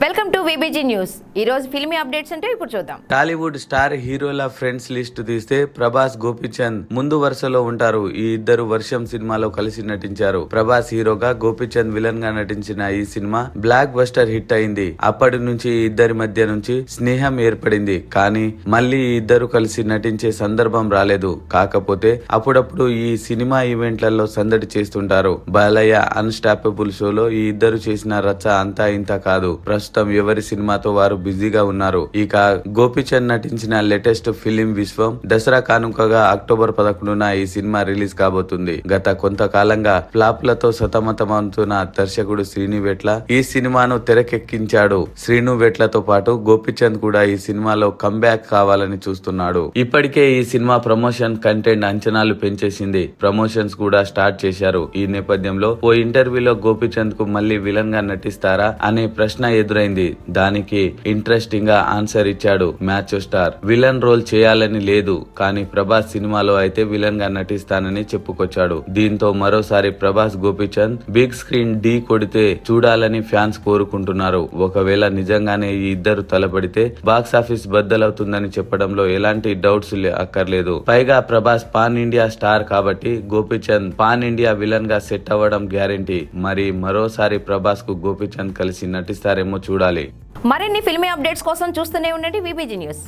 Welcome to VBG news. ఈ రోజు filmy updates అంటే ఇప్పుడు చూద్దాం. టాలీవుడ్ స్టార్ హీరోల ఫ్రెండ్స్ లిస్ట్ తీస్తే ప్రభాస్, గోపీచంద్ ముందు వరుసలో ఉంటారు. ఈ ఇద్దరు వర్షం సినిమాలో కలిసి నటించారు. ప్రభాస్ హీరోగా, గోపీచంద్ విలన్ గా నటించిన ఈ సినిమా బ్లాక్ బస్టర్ హిట్ అయింది. అప్పటి నుంచి ఈ ఇద్దరి మధ్య నుంచి స్నేహం ఏర్పడింది. కానీ మళ్ళీ ఈ ఇద్దరు కలిసి నటించే సందర్భం రాలేదు. కాకపోతే అప్పుడప్పుడు ఈ సినిమా ఈవెంట్లలో సందడి చేస్తుంటారు. బాలయ్య అన్స్టాపబుల్ షోలో ఈ ఇద్దరు చేసిన రచ్చ అంతా ఇంత కాదు. ప్రస్తుతం ఎవరి సినిమాతో వారు బిజీగా ఉన్నారు. ఇక గోపీచంద్ నటించిన లేటెస్ట్ ఫిలిం విశ్వం దసరా కానుకగా అక్టోబర్ 11న ఈ సినిమా రిలీజ్ కాబోతుంది. గత కొంతకాలంగా ఫ్లాప్లతో సతమతమవుతున్న దర్శకుడు శ్రీను వెట్ల ఈ సినిమాను తెరకెక్కించాడు. శ్రీను వెట్లతో పాటు గోపీచంద్ కూడా ఈ సినిమాలో కంబ్యాక్ కావాలని చూస్తున్నాడు. ఇప్పటికే ఈ సినిమా ప్రమోషన్ కంటెంట్ అంచనాలు పెంచేసింది. ప్రమోషన్స్ కూడా స్టార్ట్ చేశారు. ఈ నేపథ్యంలో ఓ ఇంటర్వ్యూలో గోపీచంద్ కు మళ్ళీ విలన్ గా నటిస్తారా అనే ప్రశ్న ఎదురైంది. దానికి ఇంట్రెస్టింగ్ గా ఆన్సర్ ఇచ్చాడు మ్యాచ్ స్టార్. విలన్ రోల్ చేయాలని లేదు, కానీ ప్రభాస్ సినిమాలో అయితే విలన్ గా నటిస్తానని చెప్పుకొచ్చాడు. దీంతో మరోసారి ప్రభాస్, గోపీచంద్ బిగ్ స్క్రీన్ ఢీ కొడితే చూడాలని ఫ్యాన్స్ కోరుకుంటున్నారు. ఒకవేళ నిజంగానే ఈ ఇద్దరు తలపడితే బాక్స్ ఆఫీస్ బద్దలవుతుందని చెప్పడంలో ఎలాంటి డౌట్స్ అక్కర్లేదు. పైగా ప్రభాస్ పాన్ ఇండియా స్టార్ కాబట్టి గోపీచంద్ పాన్ ఇండియా విలన్ గా సెట్ అవ్వడం గ్యారెంటీ. మరి మరోసారి ప్రభాస్ కు గోపీచంద్ కలిసి నటిస్తారేమో చూడాలి. మరిన్ని ఫిల్మీ అప్డేట్స్ కోసం చూస్తూనే ఉండండి విబిజీ న్యూస్.